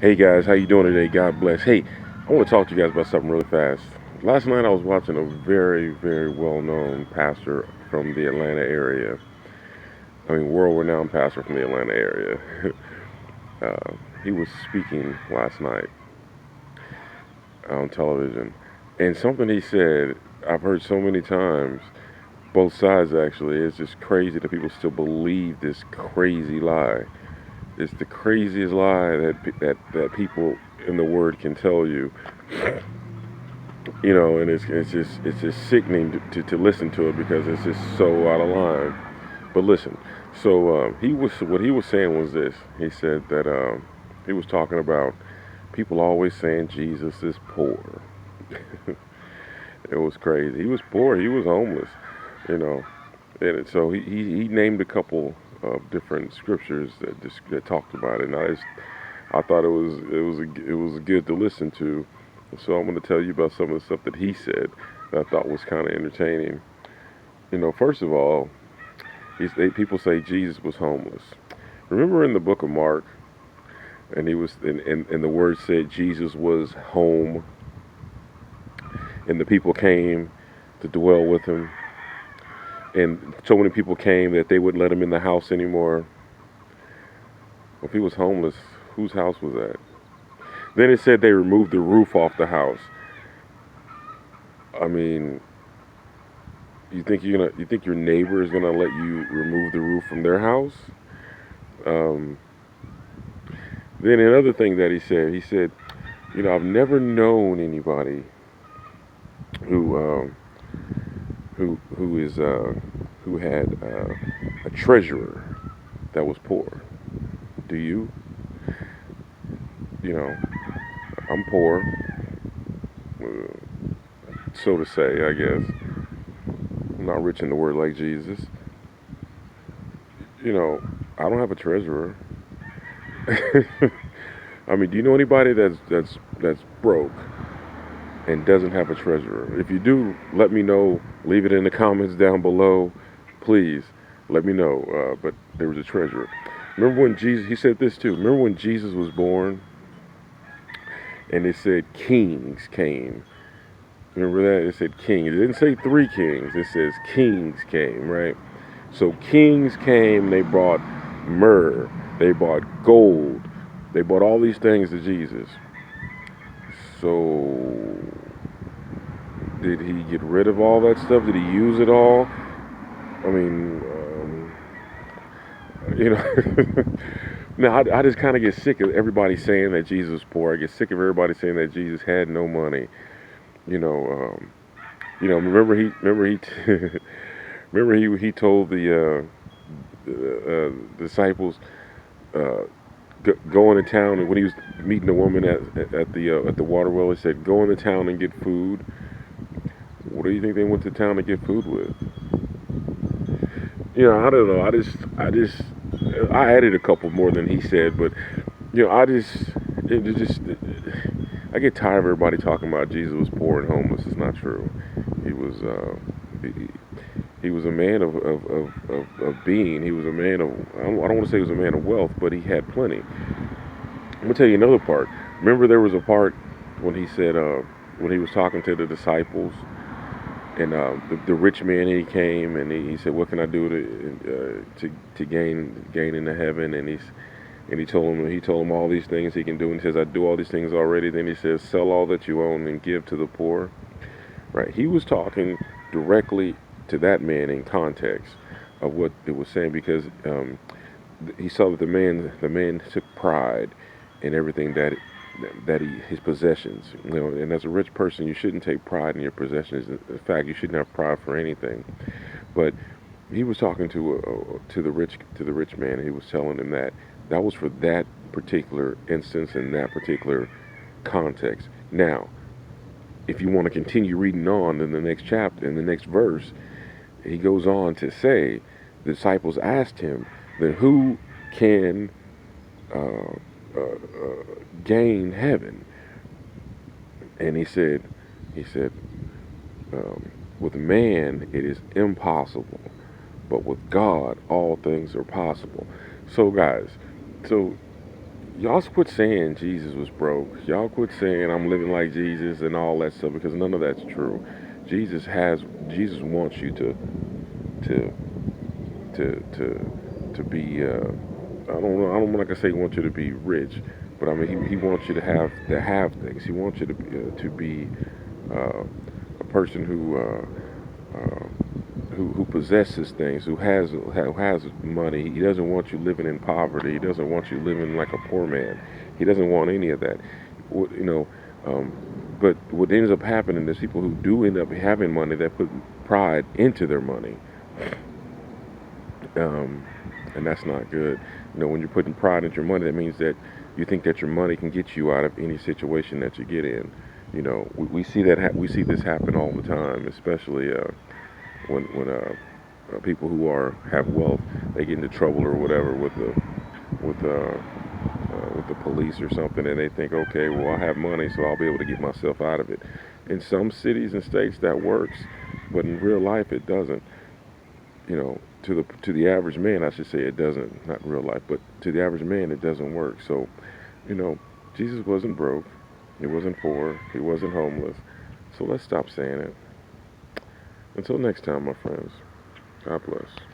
Hey guys, how you doing today? God bless. Hey, I want to talk to you guys about something really fast. Last night I was watching a very well-known pastor from the Atlanta area. I mean, world-renowned pastor from the Atlanta area. uh, he was speaking last night on television, and something he said I've heard so many times, both sides actually. It's just crazy that people still believe this crazy lie. It's the craziest lie that people in the Word can tell you. And it's just sickening to listen to it because it's just so out of line. But listen, so what he was saying was this. He said that he was talking about people always saying Jesus is poor. It was crazy. He was poor. He was homeless. You know, and so he named a couple of different scriptures that talked about it. And I thought it was good to listen to. So I'm going to tell you about some of the stuff that he said that I thought was kind of entertaining. First of all, people say Jesus was homeless. Remember in the book of Mark, and he was, and the word said Jesus was home, and the people came to dwell with him, and so many people came that they wouldn't let him in the house anymore. If he was homeless, whose house was that? Then it said they removed the roof off the house. I mean, you think your neighbor is gonna let you remove the roof from their house? Um, then another thing that he said, I've never known anybody who who had a treasurer that was poor. Do you? You know, I'm poor, so to say, I guess. I'm not rich in the word like Jesus. I don't have a treasurer. I mean, do you know anybody that's broke and doesn't have a treasurer? If you do, let me know. Leave it in the comments down below, please. Let me know. But there was a treasurer. Remember when Jesus? He said this too. Remember when Jesus was born, and it said kings came. Remember that? It said kings. It didn't say three kings. It says kings came, right? So kings came. They brought myrrh. They bought gold. They bought all these things to Jesus. So did he get rid of all that stuff? Did he use it all? I mean, you know. Now I just kind of get sick of everybody saying that Jesus was poor. I get sick of everybody saying that Jesus had no money. You know, remember he remember he told the disciples uh, go into town, and when he was meeting a woman at the water well, he said, "Go into town and get food." What do you think they went to town to get food with? I don't know. I added a couple more than he said, but it just I get tired of everybody talking about Jesus was poor and homeless. It's not true. He was he, he was a man of being. He was a man of, I don't want to say he was a man of wealth, but he had plenty. I'm gonna tell you another part. Remember there was a part when he said when he was talking to the disciples, and the rich man, he came and he said, "What can I do to gain into heaven?" And he told him all these things he can do. And he says, "I do all these things already." Then he says, "Sell all that you own and give to the poor." Right? He was talking directly to that man in context of what it was saying, because he saw that the man took pride in everything his possessions. And as a rich person, you shouldn't take pride in your possessions. In fact, you shouldn't have pride for anything. But he was talking to the rich man. And he was telling him that was for that particular instance in that particular context. Now, if you want to continue reading on in the next chapter, in the next verse, he goes on to say, the disciples asked him, then who can uh, gain heaven? And he said, with man it is impossible, but with God all things are possible. So guys, so Y'all quit saying Jesus was broke. Y'all quit saying I'm living like Jesus and all that stuff because none of that's true. Jesus has Jesus wants you to to be I don't know. I don't like I say he wants you to be rich, but I mean he wants you to have things. He wants you to be uh, a person uh, who possesses things, who has money. He doesn't want you living in poverty. He doesn't want you living like a poor man. He doesn't want any of that. You know, um, but what ends up happening is people who do end up having money that put pride into their money, um, and that's not good. You know, when you're putting pride into your money, that means that you think that your money can get you out of any situation that you get in. You know, we see we see this happen all the time, especially when people who are have wealth, they get into trouble or whatever with the police or something, and they think, okay, well, I have money, so I'll be able to get myself out of it. In some cities and states that works, but in real life it doesn't. You know, to the average man, I should say it doesn't. Not in real life, but to the average man, it doesn't work. So, you know, Jesus wasn't broke, he wasn't poor, he wasn't homeless. So let's stop saying it. Until next time, my friends. God bless.